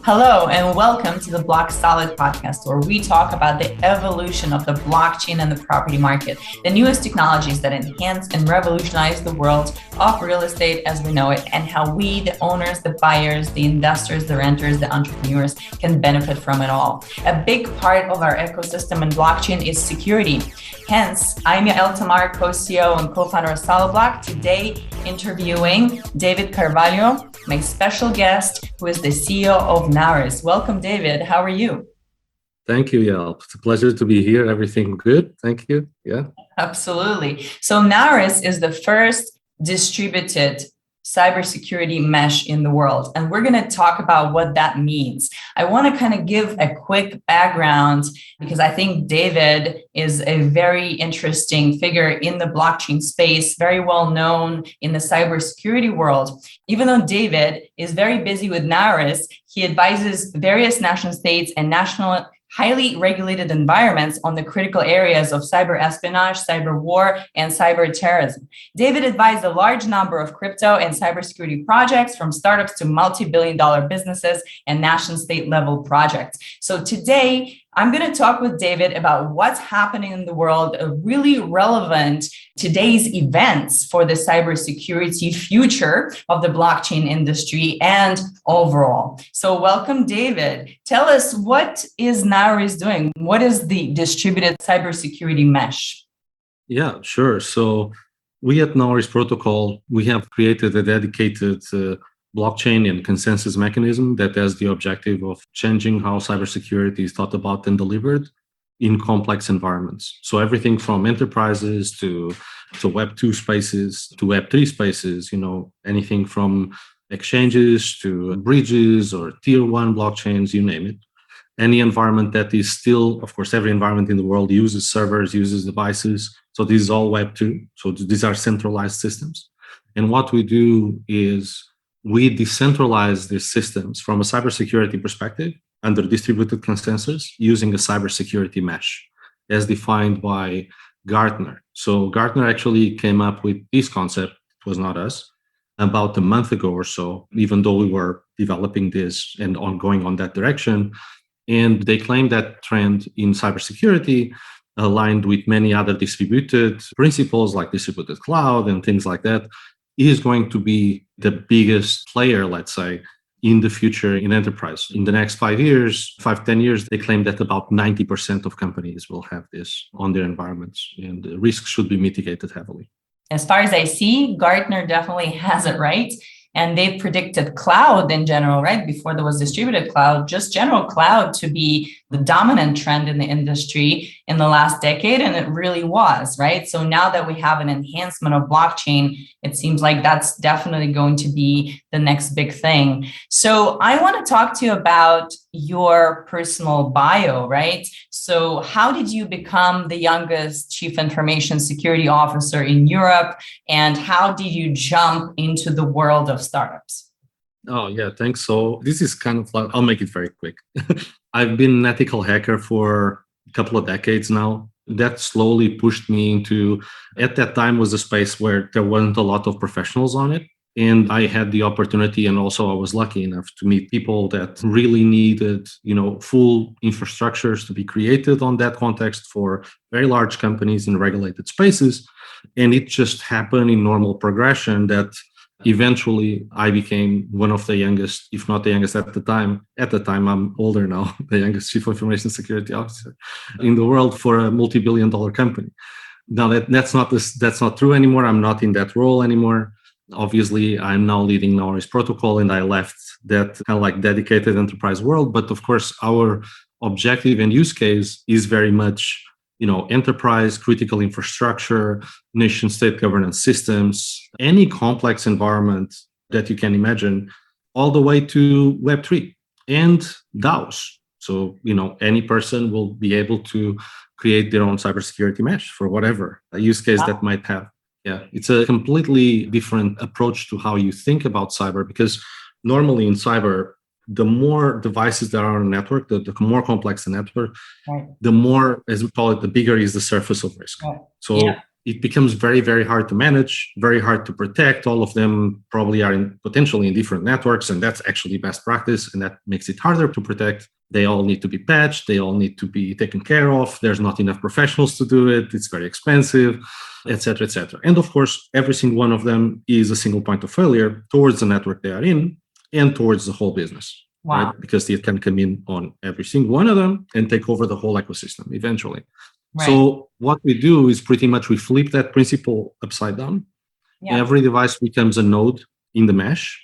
Hello, and welcome to the Block Solid podcast, where we talk about the evolution of the blockchain and the property market, the newest technologies that enhance and revolutionize the world of real estate as we know it, and how we, the owners, the buyers, the investors, the renters, the entrepreneurs, can benefit from it all. A big part of our ecosystem in blockchain is security. Hence, I'm Yael Tamar, co-CEO and co-founder of SolidBlock, today interviewing David Carvalho, my special guest, who is the CEO of Naoris. Welcome, David. How are you? Thank you, Yael. It's a pleasure to be here. Everything good? Thank you. Yeah. Absolutely. So Naoris is the first distributed cybersecurity mesh in the world. And we're going to talk about what that means. I want to kind of give a quick background because I think David is a very interesting figure in the blockchain space, very well known in the cybersecurity world. Even though David is very busy with Naoris, he advises various national states and national highly regulated environments on the critical areas of cyber espionage, cyber war, and cyber terrorism. David advised a large number of crypto and cybersecurity projects, from startups to multi-billion-dollar businesses and national state level projects. So today, I'm going to talk with David about what's happening in the world, really relevant today's events for the cybersecurity future of the blockchain industry and overall. So welcome, David. Tell us, what is Naoris doing? What is the distributed cybersecurity mesh? Yeah, sure. So we at Naoris Protocol, we have created a dedicated blockchain and consensus mechanism that has the objective of changing how cybersecurity is thought about and delivered in complex environments. So everything from enterprises to Web 2 spaces to Web 3 spaces, anything from exchanges to bridges or tier 1 blockchains, you name it. Any environment that is still, of course, every environment in the world uses servers, uses devices. So this is all Web 2. So these are centralized systems. And what we do is we decentralize these systems from a cybersecurity perspective under distributed consensus using a cybersecurity mesh as defined by Gartner. So Gartner actually came up with this concept, it was not us, about a month ago or so, even though we were developing this and ongoing on that direction. And they claim that trend in cybersecurity, aligned with many other distributed principles like distributed cloud and things like that, is going to be the biggest player, let's say, in the future in enterprise. In the next 10 years, they claim that about 90% of companies will have this on their environments, and the risk should be mitigated heavily. As far as I see, Gartner definitely has it right. And they predicted cloud in general, right? Before there was distributed cloud, just general cloud to be the dominant trend in the industry in the last decade. And it really was, right? So now that we have an enhancement of blockchain, it seems like that's definitely going to be the next big thing. So I want to talk to you about your personal bio, right? So how did you become the youngest chief information security officer in Europe? And how did you jump into the world of startups? Oh, yeah, thanks. So this is kind of like, I'll make it very quick. I've been an ethical hacker for a couple of decades now. That slowly pushed me into, at that time was a space where there wasn't a lot of professionals on it. And I had the opportunity, and also I was lucky enough to meet people that really needed, full infrastructures to be created on that context for very large companies in regulated spaces. And it just happened in normal progression that eventually I became one of the youngest, if not the youngest at the time. At the time, I'm older now, the youngest chief information security officer in the world for a multi-billion-dollar company. Now that's not true anymore. I'm not in that role anymore. Obviously, I'm now leading Naoris Protocol, and I left that kind of like dedicated enterprise world. But of course, our objective and use case is very much, enterprise, critical infrastructure, nation state governance systems, any complex environment that you can imagine, all the way to Web3 and DAOs. So, any person will be able to create their own cybersecurity mesh for whatever use case that might have. Yeah, it's a completely different approach to how you think about cyber, because normally in cyber, the more devices that are on a network, the more complex the network, right, the more, as we call it, the bigger is the surface of risk. Right. So it becomes very, very hard to manage, very hard to protect. All of them probably are potentially in different networks, and that's actually best practice, and that makes it harder to protect. They all need to be patched. They all need to be taken care of. There's not enough professionals to do it. It's very expensive, et cetera, et cetera. And of course, every single one of them is a single point of failure towards the network they are in and towards the whole business. Wow. Right? Because it can come in on every single one of them and take over the whole ecosystem eventually. Right. So what we do is pretty much we flip that principle upside down. Yeah. Every device becomes a node in the mesh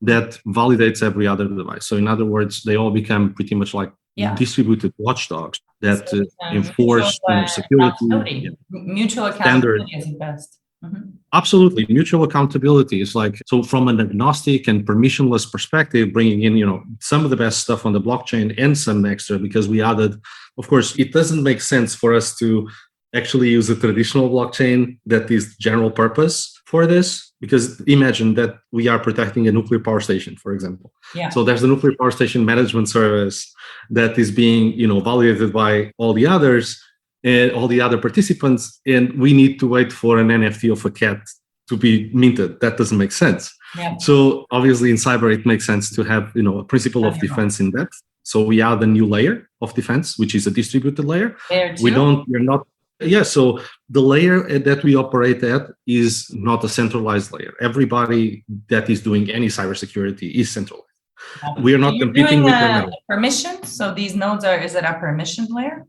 that validates every other device. So in other words, they all become pretty much like distributed watchdogs that enforce security. Mutual accountability is the best. Mm-hmm. Absolutely. Mutual accountability is like, so from an agnostic and permissionless perspective, bringing in, some of the best stuff on the blockchain and some extra, because we added, of course, it doesn't make sense for us to actually use a traditional blockchain that is general purpose for this, because imagine that we are protecting a nuclear power station, for example. Yeah. So there's the nuclear power station management service that is being, validated by all the others and all the other participants, and we need to wait for an NFT of a cat to be minted. That doesn't make sense. Yeah. So obviously in cyber, it makes sense to have, a principle of defense in depth. So we add a new layer of defense, which is a distributed layer. So the layer that we operate at is not a centralized layer. Everybody that is doing any cybersecurity is centralized. We are not competing with them. Permission. So these nodes is it a permissioned layer?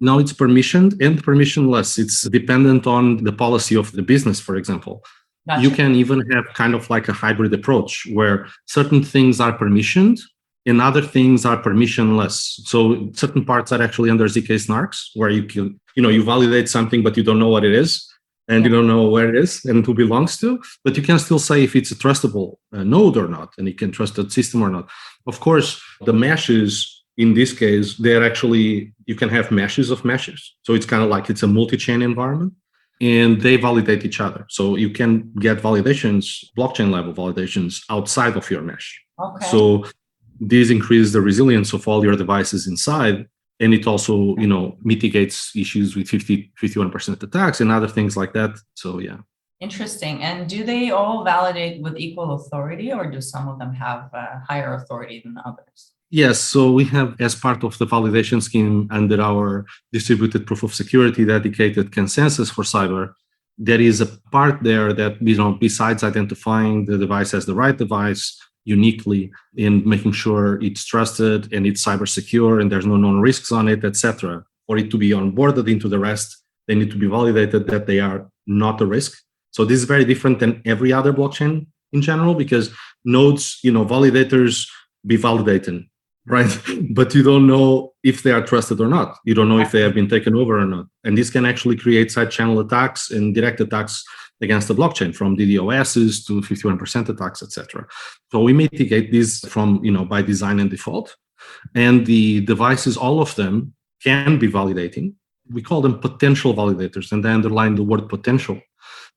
No, it's permissioned and permissionless. It's dependent on the policy of the business, for example. Gotcha. You can even have kind of like a hybrid approach where certain things are permissioned and other things are permissionless. So certain parts are actually under ZK snarks, where you can, you validate something, but you don't know what it is and you don't know where it is and who belongs to, but you can still say if it's a trustable node or not, and you can trust that system or not. Of course, the meshes, in this case, they're actually, you can have meshes of meshes. So it's kind of like it's a multi-chain environment and they validate each other. So you can get validations, blockchain level validations outside of your mesh. Okay. So these increase the resilience of all your devices inside. And it also, mitigates issues with 51% attacks and other things like that. So yeah. Interesting. And do they all validate with equal authority, or do some of them have higher authority than others? Yes, so we have, as part of the validation scheme under our distributed proof of security dedicated consensus for cyber, there is a part there that, besides identifying the device as the right device uniquely in making sure it's trusted and it's cyber secure and there's no known risks on it, etc., for it to be onboarded into the rest, they need to be validated that they are not a risk. So this is very different than every other blockchain in general, because nodes, validators be validating. Right. But you don't know if they are trusted or not. You don't know if they have been taken over or not. And this can actually create side channel attacks and direct attacks against the blockchain, from DDoSs to 51% attacks, etc. So we mitigate this from, by design and default. And the devices, all of them can be validating. We call them potential validators, and they underline the word potential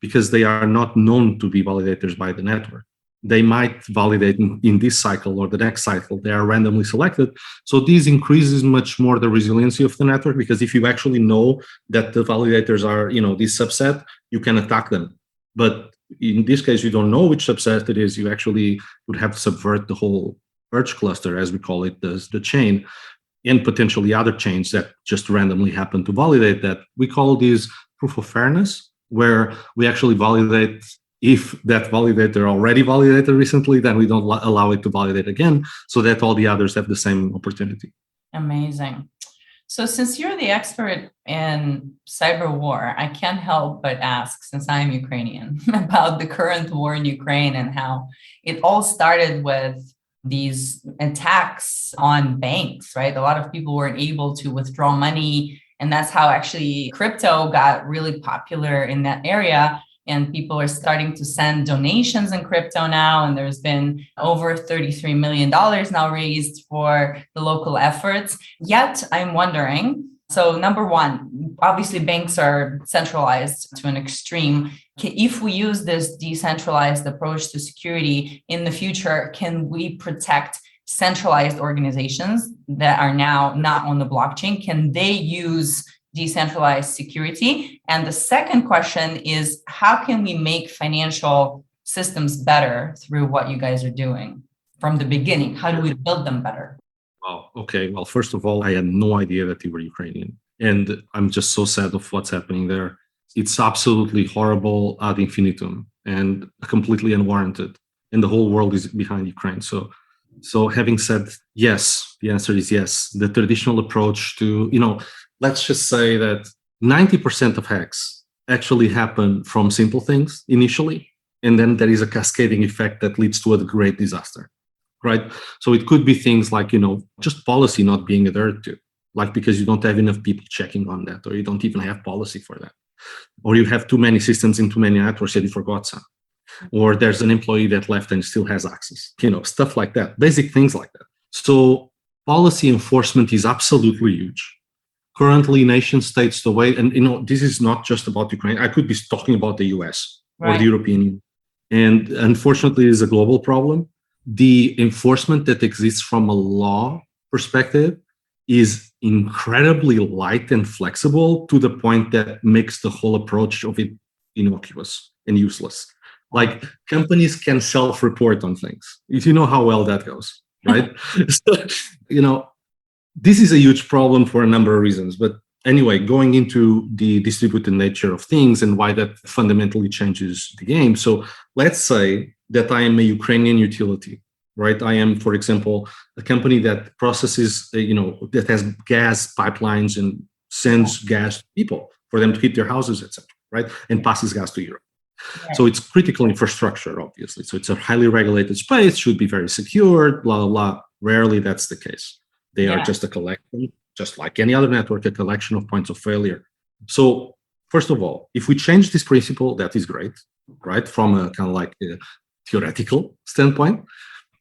because they are not known to be validators by the network. They might validate in this cycle or the next cycle. They are randomly selected. So this increases much more the resiliency of the network, because if you actually know that the validators are, this subset, you can attack them. But in this case, you don't know which subset it is. You actually would have to subvert the whole urge cluster, as we call it, the chain, and potentially other chains that just randomly happen to validate that. We call these proof of fairness, where we actually validate. If that validator already validated recently, then we don't allow it to validate again, so that all the others have the same opportunity. Amazing. So since you're the expert in cyber war, I can't help but ask, since I'm Ukrainian, about the current war in Ukraine and how it all started with these attacks on banks, right? A lot of people weren't able to withdraw money, and that's how actually crypto got really popular in that area. And people are starting to send donations in crypto now. And there's been over $33 million now raised for the local efforts. Yet I'm wondering, so number one, obviously banks are centralized to an extreme. If we use this decentralized approach to security in the future, can we protect centralized organizations that are now not on the blockchain? Can they use decentralized security? And the second question is, how can we make financial systems better through what you guys are doing from the beginning? How do we build them better? Wow. Okay. Well, first of all, I had no idea that you were Ukrainian. And I'm just so sad of what's happening there. It's absolutely horrible ad infinitum and completely unwarranted. And the whole world is behind Ukraine. So having said yes, the answer is yes. The traditional approach to, let's just say that 90% of hacks actually happen from simple things initially. And then there is a cascading effect that leads to a great disaster, right? So it could be things like, just policy not being adhered to, like because you don't have enough people checking on that, or you don't even have policy for that. Or you have too many systems in too many networks and you forgot some. Or there's an employee that left and still has access, stuff like that, basic things like that. So policy enforcement is absolutely huge. Currently, nation states, the way, and this is not just about Ukraine. I could be talking about the US or the European Union. And unfortunately, it is a global problem. The enforcement that exists from a law perspective is incredibly light and flexible to the point that makes the whole approach of it innocuous and useless. Like companies can self-report on things. If you know how well that goes, right? So, this is a huge problem for a number of reasons. But anyway, going into the distributed nature of things and why that fundamentally changes the game. So let's say that I am a Ukrainian utility, right? I am, for example, a company that processes, that has gas pipelines and sends gas to people for them to heat their houses, etc., right? And passes gas to Europe. Right. So it's critical infrastructure, obviously. So it's a highly regulated space, should be very secured, blah, blah, blah. Rarely that's the case. They are just a collection, just like any other network, a collection of points of failure. So first of all, if we change this principle, that is great, right? From a kind of like a theoretical standpoint.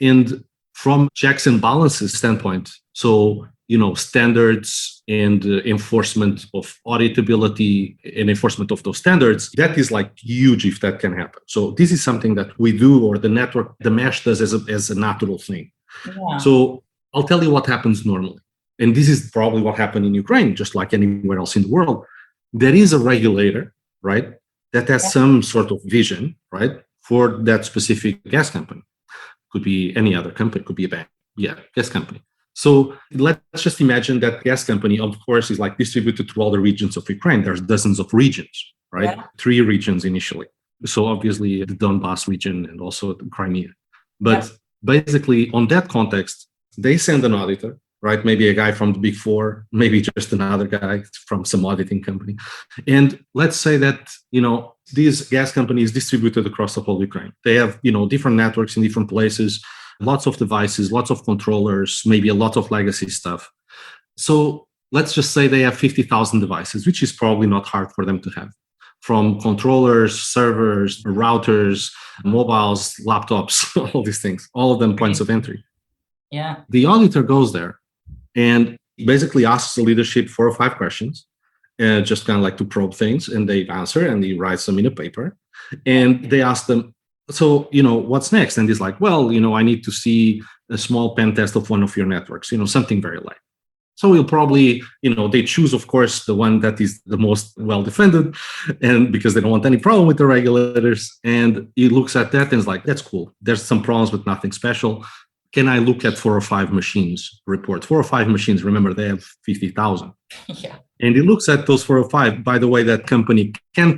And from checks and balances standpoint, so, standards and enforcement of auditability and enforcement of those standards, that is like huge if that can happen. So this is something that we do, or the network, the mesh does as a natural thing. Yeah. So I'll tell you what happens normally. And this is probably what happened in Ukraine, just like anywhere else in the world. There is a regulator, right, that has some sort of vision, right, for that specific gas company. Could be any other company, could be a bank. Yeah, gas company. So let's just imagine that gas company, of course, is like distributed to all the regions of Ukraine. There's dozens of regions, right? Yeah. 3 regions initially. So obviously the Donbass region and also Crimea. But basically on that context, they send an auditor, right? Maybe a guy from the Big Four, maybe just another guy from some auditing company. And let's say that, these gas companies distributed across the whole Ukraine. They have, different networks in different places, lots of devices, lots of controllers, maybe a lot of legacy stuff. So let's just say they have 50,000 devices, which is probably not hard for them to have. From controllers, servers, routers, mobiles, laptops, all these things, all of them points of entry. Yeah. The auditor goes there and basically asks the leadership 4 or 5 questions, just kind of like to probe things, and they answer and he writes them in a paper. And they ask them, so, what's next? And he's like, well, I need to see a small pen test of one of your networks, something very light. So we'll probably, they choose, of course, the one that is the most well defended, and because they don't want any problem with the regulators. And he looks at that and is like, that's cool. There's some problems, but nothing special. Can I look at 4 or 5 machines report? 4 or 5 machines, remember, they have 50,000. Yeah. And he looks at those 4 or 5. By the way, that company can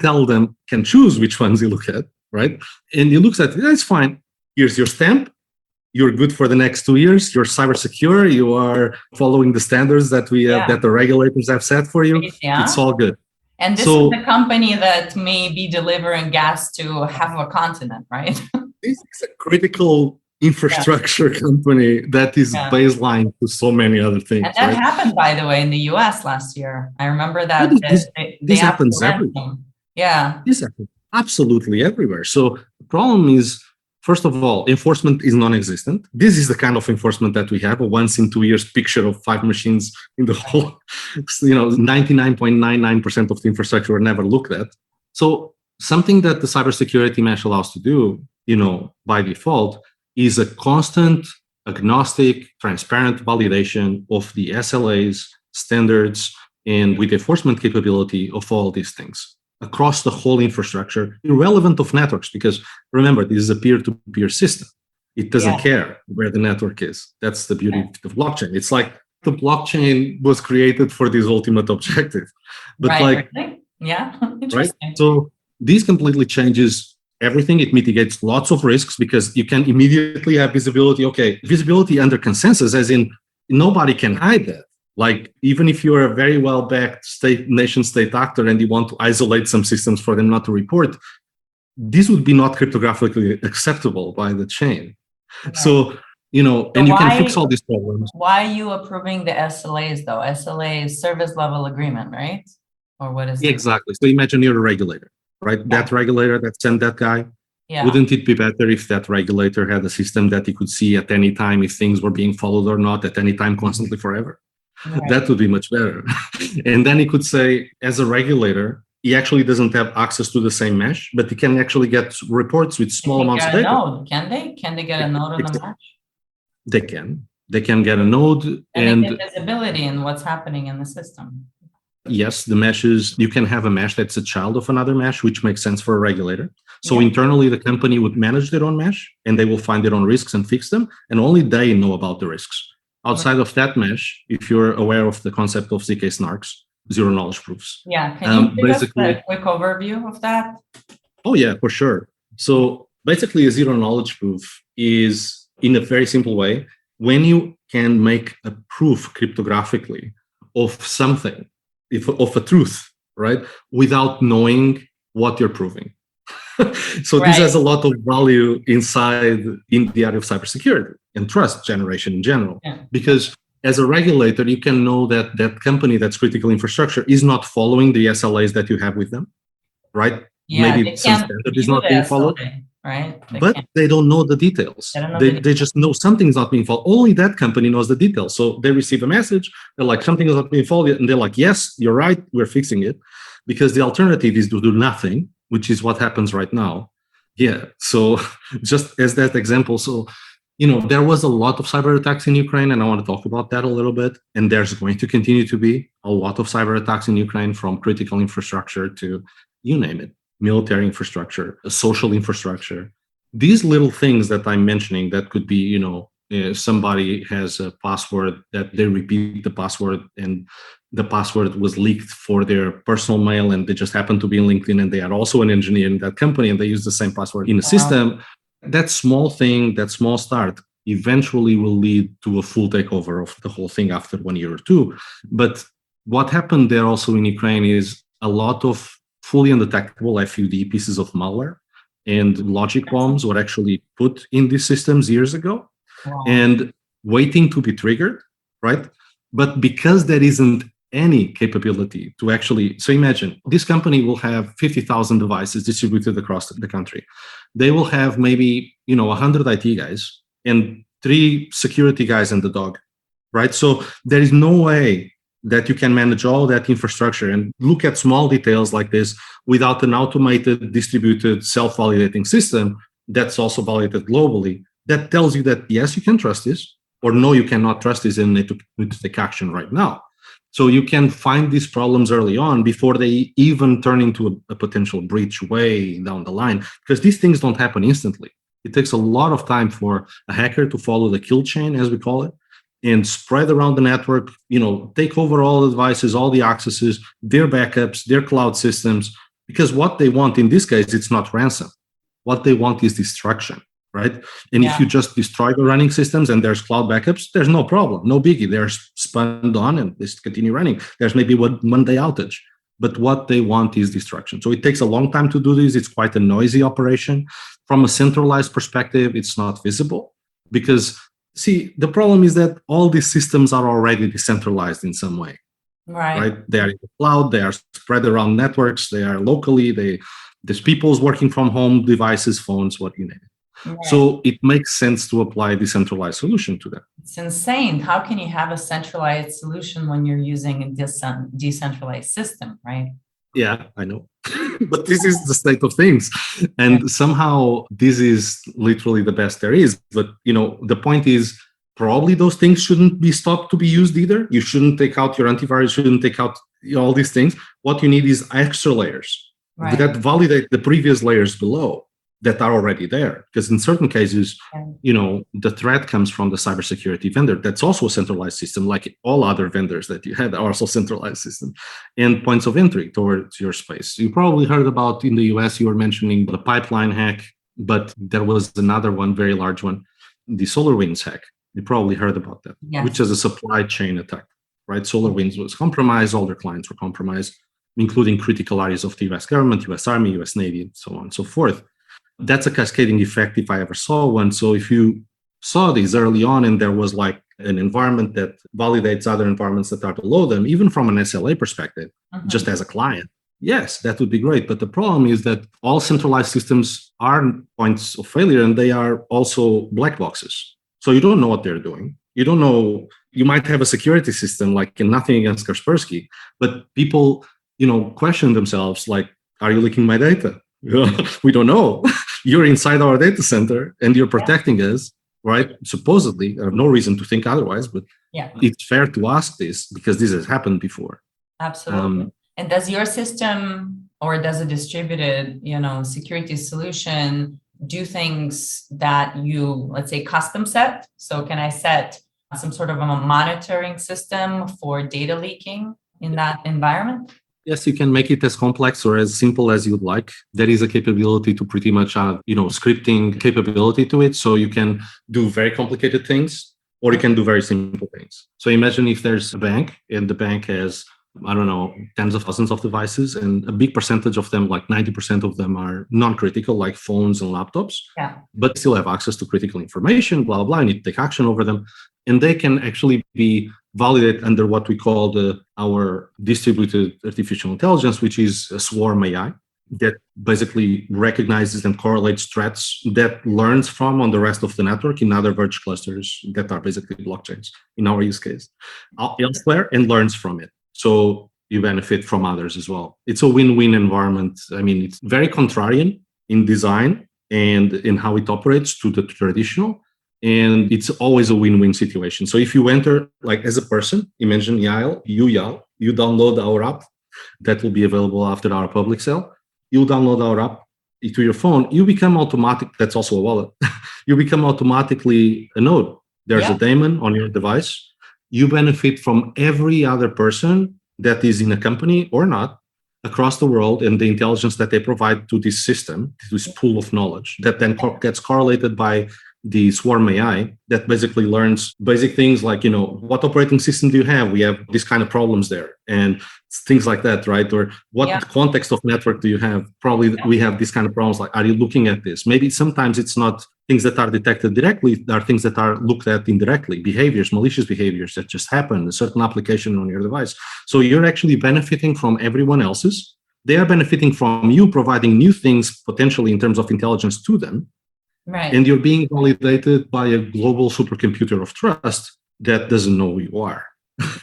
choose which ones he look at, right? And he looks at it, that's fine. Here's your stamp. You're good for the next 2 years. You're cyber secure. You are following the standards that we have, that the regulators have set for you. Yeah. It's all good. And this is the company that may be delivering gas to half of a continent, right? This is a critical infrastructure company that is baseline to so many other things. And that happened, by the way, in the US last year. I remember that. This happens everywhere. Yeah. This happens absolutely everywhere. So the problem is, first of all, enforcement is non-existent. This is the kind of enforcement that we have, a once in 2 years picture of 5 machines in the whole, 99.99% of the infrastructure were never looked at. So something that the cybersecurity mesh allows to do, by default, is a constant, agnostic, transparent validation of the SLAs, standards, and with enforcement capability of all these things across the whole infrastructure, irrelevant of networks, because remember, this is a peer-to-peer system. It doesn't care where the network is. That's the beauty of the blockchain. It's like the blockchain was created for this ultimate objective. But yeah, interesting. Right? So this completely changes everything. It mitigates lots of risks because you can immediately have visibility. Okay, visibility under consensus, as in nobody can hide that. Like, even if you're a very well-backed nation-state actor and you want to isolate some systems for them not to report, this would be not cryptographically acceptable by the chain. Right. So, and you can fix all these problems. Why are you approving the SLAs though? SLA is service level agreement, right? Or what is it? Exactly. So imagine you're a regulator, right? Yeah. That regulator that sent that guy. Yeah. Wouldn't it be better if that regulator had a system that he could see at any time if things were being followed or not, at any time, constantly, forever? Right. That would be much better. And then he could say, as a regulator, he actually doesn't have access to the same mesh, but he can actually get reports with small amounts of data. Node. Can they? Can they get a node on the mesh? They can. They can get a node and they get visibility in what's happening in the system. Yes, the meshes, you can have a mesh that's a child of another mesh, which makes sense for a regulator. So internally, the company would manage their own mesh and they will find their own risks and fix them. And only they know about the risks. Outside of that mesh, if you're aware of the concept of ZK snarks, zero knowledge proofs. Yeah, can you give us a quick overview of that? Oh yeah, for sure. So basically a zero knowledge proof is, in a very simple way, when you can make a proof cryptographically of something, of a truth, right, without knowing what you're proving. So this has a lot of value inside in the area of cybersecurity and trust generation in general, because as a regulator, you can know that that company that's critical infrastructure is not following the SLAs that you have with them, right? Yeah, maybe some standard is not being followed, right? They don't know the details. They just know something's not being followed. Only that company knows the details. So they receive a message, they're like, something is not being followed, and they're like, yes, you're right, we're fixing it. Because the alternative is to do nothing, which is what happens right now. Yeah, so just as that example, so there was a lot of cyber attacks in Ukraine, and I want to talk about that a little bit. And there's going to continue to be a lot of cyber attacks in Ukraine, from critical infrastructure to, you name it, military infrastructure, social infrastructure. These little things that I'm mentioning that could be, somebody has a password that they repeat the password and the password was leaked for their personal mail and they just happen to be in LinkedIn and they are also an engineer in that company and they use the same password in a system. That small thing, that small start eventually will lead to a full takeover of the whole thing after 1 year or two. But what happened there also in Ukraine is a lot of fully undetectable FUD pieces of malware and logic bombs were actually put in these systems years ago and waiting to be triggered, right? But because there isn't any capability to actually, so imagine this company will have 50,000 devices distributed across the country. They will have maybe, 100 IT guys and 3 security guys and the dog, right? So there is no way that you can manage all that infrastructure and look at small details like this without an automated, distributed, self-validating system that's also validated globally. That tells you that, yes, you can trust this, or no, you cannot trust this and need to take action right now. So you can find these problems early on before they even turn into a potential breach way down the line, because these things don't happen instantly. It takes a lot of time for a hacker to follow the kill chain, as we call it, and spread around the network, take over all the devices, all the accesses, their backups, their cloud systems, because what they want in this case, it's not ransom. What they want is destruction. Right? And if you just destroy the running systems and there's cloud backups, there's no problem, no biggie. They're spun on and they continue running. There's maybe 1 day outage, but what they want is destruction. So it takes a long time to do this. It's quite a noisy operation. From a centralized perspective, it's not visible because, see, the problem is that all these systems are already decentralized in some way. Right? They are in the cloud, they are spread around networks, they are locally, there's people's working from home, devices, phones, what you name it. Right. So it makes sense to apply a decentralized solution to them. It's insane. How can you have a centralized solution when you're using a decentralized system, right? Yeah, I know. But this is the state of things. And somehow this is literally the best there is. But, the point is probably those things shouldn't be stopped to be used either. You shouldn't take out your antivirus, shouldn't take out all these things. What you need is extra layers that validate the previous layers below that are already there. Because in certain cases, the threat comes from the cybersecurity vendor. That's also a centralized system, like all other vendors that you had are also centralized system, and points of entry towards your space. You probably heard about in the US, you were mentioning the pipeline hack, but there was another one, very large one, the SolarWinds hack. You probably heard about that, which is a supply chain attack, right? SolarWinds was compromised, all their clients were compromised, including critical areas of the US government, US Army, US Navy, and so on and so forth. That's a cascading effect if I ever saw one. So if you saw these early on and there was like an environment that validates other environments that are below them, even from an SLA perspective, just as a client, yes, that would be great. But the problem is that all centralized systems are points of failure and they are also black boxes. So you don't know what they're doing. You don't know, you might have a security system, like nothing against Kaspersky, but people, question themselves like, are you leaking my data? We don't know. You're inside our data center and you're protecting us, right? Supposedly, I have no reason to think otherwise, but it's fair to ask this because this has happened before. Absolutely. And does your system or does a distributed, security solution do things that you, let's say, custom set? So can I set some sort of a monitoring system for data leaking in that environment? Yes, you can make it as complex or as simple as you'd like. There is a capability to pretty much have, scripting capability to it. So you can do very complicated things or you can do very simple things. So imagine if there's a bank and the bank has, tens of thousands of devices and a big percentage of them, like 90% of them are non-critical, like phones and laptops, but still have access to critical information, blah, blah, blah. I need to take action over them. And they can actually be validated under what we call our distributed artificial intelligence, which is a swarm AI that basically recognizes and correlates threats that learns from on the rest of the network in other virtual clusters that are basically blockchains in our use case elsewhere and learns from it. So you benefit from others as well. It's a win-win environment. I mean, it's very contrarian in design and in how it operates to the traditional. And it's always a win-win situation. So if you enter, like as a person, imagine Yael, you download our app that will be available after our public sale. You download our app to your phone, you become automatic. That's also a wallet. You become automatically a node. There's a daemon on your device. You benefit from every other person that is in a company or not across the world and the intelligence that they provide to this system, to this pool of knowledge that then gets correlated by the swarm AI that basically learns basic things like, what operating system do you have? We have these kind of problems there and things like that, right? Or what context of network do you have? Probably we have these kind of problems. Like, are you looking at this? Maybe sometimes it's not things that are detected directly. There are things that are looked at indirectly, behaviors, malicious behaviors that just happen, a certain application on your device. So you're actually benefiting from everyone else's. They are benefiting from you providing new things potentially in terms of intelligence to them. Right. And you're being validated by a global supercomputer of trust that doesn't know who you are.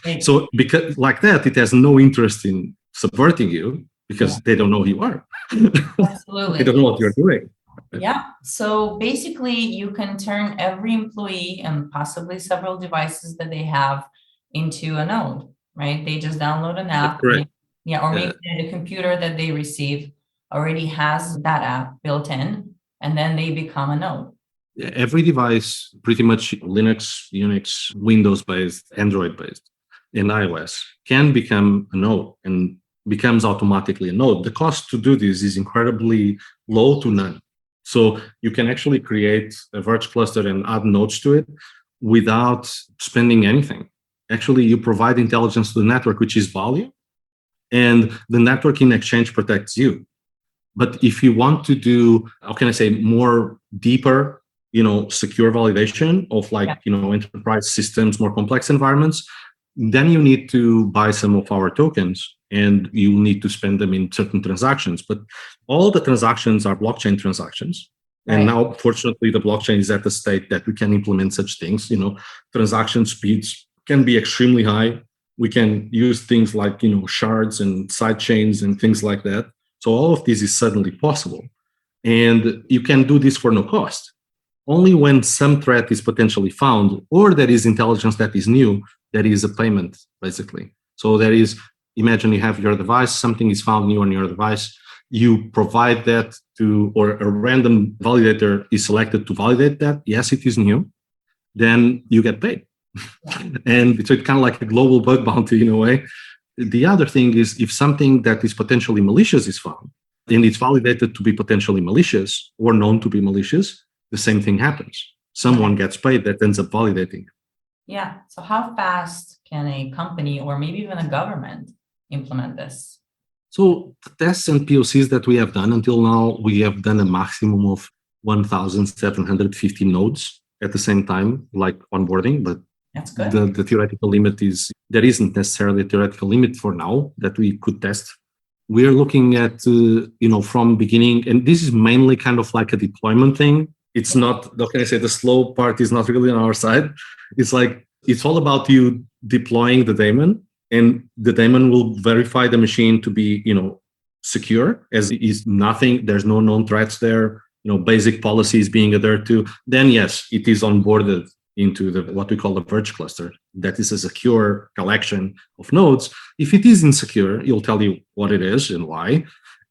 Right. So because like that, it has no interest in subverting you because they don't know who you are. Absolutely. They don't know what you're doing. Yeah. So basically you can turn every employee and possibly several devices that they have into a node, right? They just download an app. Or maybe the computer that they receive already has that app built in. And then they become a node. Every device, pretty much Linux, Unix, Windows-based, Android-based, and iOS can become a node and becomes automatically a node. The cost to do this is incredibly low to none. So you can actually create a virtual cluster and add nodes to it without spending anything. Actually, you provide intelligence to the network, which is value, and the network in exchange protects you. But if you want to do, more deeper, secure validation of enterprise systems, more complex environments, then you need to buy some of our tokens and you need to spend them in certain transactions. But all the transactions are blockchain transactions. Right. And now, fortunately, the blockchain is at the state that we can implement such things. Transaction speeds can be extremely high. We can use things like, shards and side chains and things like that. So all of this is suddenly possible. And you can do this for no cost. Only when some threat is potentially found or there is intelligence that is new, there is a payment, basically. So there is Imagine you have your device, something is found new on your device. You provide that to, or a random validator is selected to validate that. Yes, it is new. Then you get paid. And so it's kind of like a global bug bounty in a way. The other thing is if something that is potentially malicious is found and it's validated to be potentially malicious or known to be malicious, the same thing happens. Someone gets paid that ends up validating. Yeah. So how fast can a company or maybe even a government implement this? So the tests and POCs that we have done until now, we have done a maximum of 1,750 nodes at the same time, like onboarding, but that's good. The theoretical limit is, there isn't necessarily a theoretical limit for now that we could test. We are looking at, from beginning, and this is mainly kind of like a deployment thing. It's not, how can I say, the slow part is not really on our side. It's like, it's all about you deploying the daemon, and the daemon will verify the machine to be, secure, as is nothing, there's no known threats there, basic policies being adhered to. Then yes, it is onboarded into what we call the Verge cluster. That is a secure collection of nodes. If it is insecure, it'll tell you what it is and why,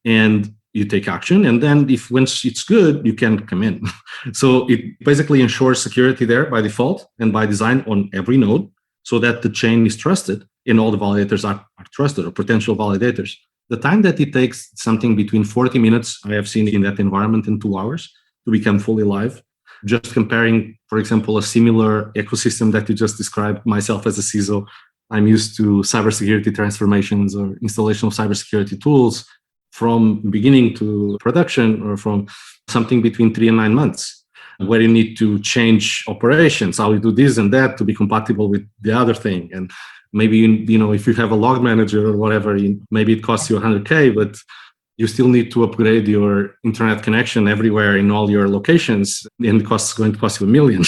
and you take action. And then once it's good, you can come in. So it basically ensures security there by default and by design on every node, so that the chain is trusted and all the validators are trusted, or potential validators. The time that it takes, something between 40 minutes, I have seen in that environment, in 2 hours to become fully live. Just comparing, for example, a similar ecosystem that you just described, myself as a CISO, I'm used to cybersecurity transformations or installation of cybersecurity tools from beginning to production, or from something between 3 and 9 months, where you need to change operations, how you do this and that to be compatible with the other thing. And maybe, if you have a log manager or whatever, maybe it costs you 100K, but you still need to upgrade your internet connection everywhere in all your locations, and it's going to cost you $1 million.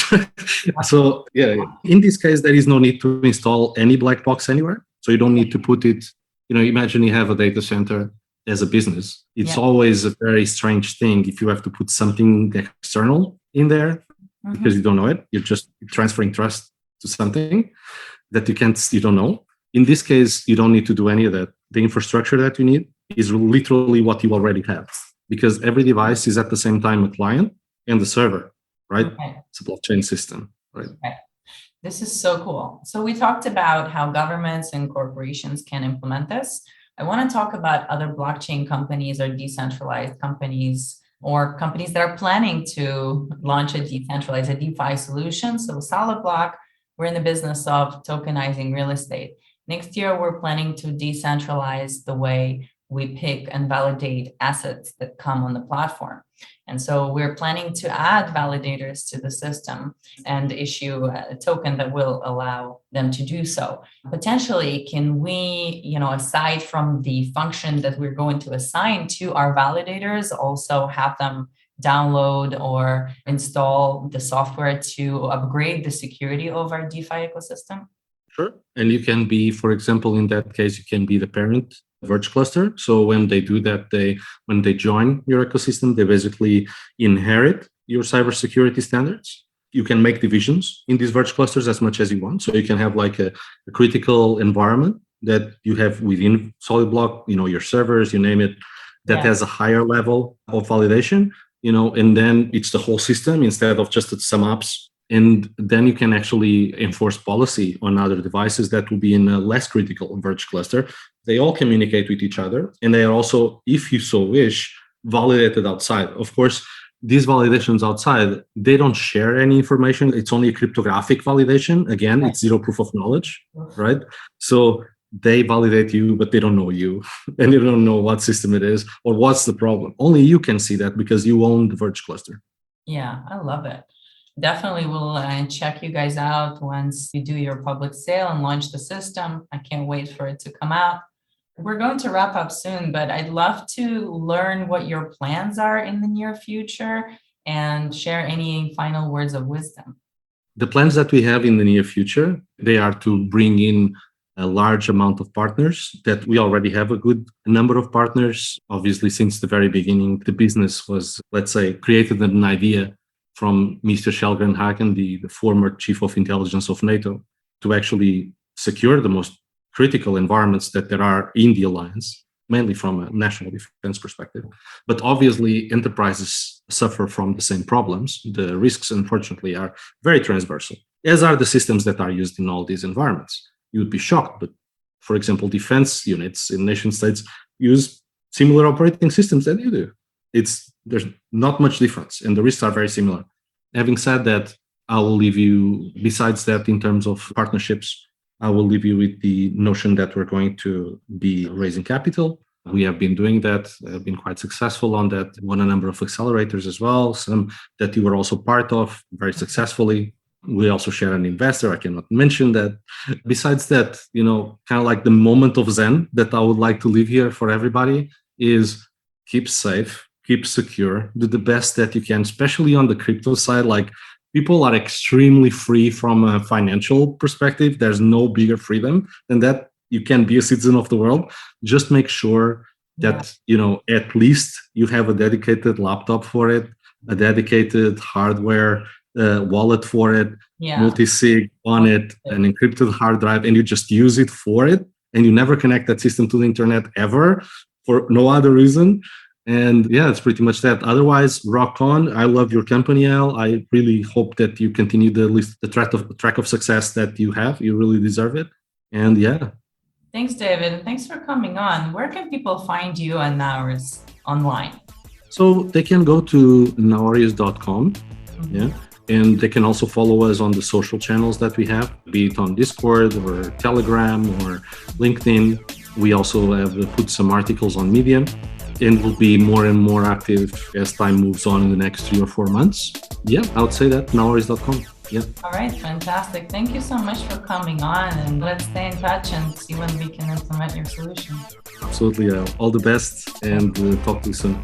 So yeah, in this case, there is no need to install any black box anywhere. So you don't need to put it, imagine you have a data center as a business. It's always a very strange thing if you have to put something external in there, because you don't know it. You're just transferring trust to something that you don't know. In this case, you don't need to do any of that. The infrastructure that you need is literally what you already have, because every device is at the same time a client and the server, right? Okay. It's a blockchain system, right? Okay. This is so cool. So we talked about how governments and corporations can implement this. I want to talk about other blockchain companies or decentralized companies, or companies that are planning to launch a DeFi solution. So Solid Block, we're in the business of tokenizing real estate. Next year, we're planning to decentralize the way we pick and validate assets that come on the platform. And so we're planning to add validators to the system and issue a token that will allow them to do so. Potentially, can we, aside from the function that we're going to assign to our validators, also have them download or install the software to upgrade the security of our DeFi ecosystem? Sure. And you can be, for example, in that case, you can be the parent Verge cluster. So when they do that, when they join your ecosystem, they basically inherit your cybersecurity standards. You can make divisions in these Verge clusters as much as you want. So you can have like a critical environment that you have within Solid Block, your servers, you name it, that has a higher level of validation, and then it's the whole system instead of just some apps. And then you can actually enforce policy on other devices that will be in a less critical Verge cluster. They all communicate with each other, and they are also, if you so wish, validated outside. Of course, these validations outside, they don't share any information. It's only a cryptographic validation. Again, it's zero proof of knowledge, right? So they validate you, but they don't know you, and they don't know what system it is or what's the problem. Only you can see that because you own the Verge cluster. Yeah, I love it. Definitely will check you guys out once you do your public sale and launch the system. I can't wait for it to come out. We're going to wrap up soon, but I'd love to learn what your plans are in the near future and share any final words of wisdom. The plans that we have in the near future, they are to bring in a large amount of partners. That we already have a good number of partners. Obviously, since the very beginning, the business was, let's say, created an idea from Mr. Kjell Hagen, the former chief of intelligence of NATO, to actually secure the most critical environments that there are in the alliance, mainly from a national defense perspective. But obviously, enterprises suffer from the same problems. The risks, unfortunately, are very transversal, as are the systems that are used in all these environments. You would be shocked, but for example, defense units in nation states use similar operating systems that you do. There's not much difference, and the risks are very similar. Having said that, I will leave you, besides that, in terms of partnerships, I will leave you with the notion that we're going to be raising capital. We have been doing that, have been quite successful on that, won a number of accelerators as well, some that you were also part of very successfully. We also share an investor. I cannot mention that. Besides that, kind of like the moment of Zen that I would like to leave here for everybody is keep safe, keep secure, do the best that you can, especially on the crypto side. Like, people are extremely free from a financial perspective. There's no bigger freedom than that. You can be a citizen of the world. Just make sure that, at least you have a dedicated laptop for it, a dedicated hardware wallet for it, multi-sig on it, an encrypted hard drive, and you just use it for it. And you never connect that system to the internet ever for no other reason. And yeah, it's pretty much that. Otherwise, rock on. I love your company, Al. I really hope that you continue the track of success that you have. You really deserve it. And yeah. Thanks, David. And thanks for coming on. Where can people find you and Naoris online? So they can go to naoris.com. Mm-hmm. Yeah. And they can also follow us on the social channels that we have, be it on Discord or Telegram or LinkedIn. We also have put some articles on Medium. And will be more and more active as time moves on in the next 3 or 4 months. Yeah, I would say that, naoris.com. Yeah. All right, fantastic. Thank you so much for coming on, and let's stay in touch and see when we can implement your solution. Absolutely. All the best, and talk to you soon.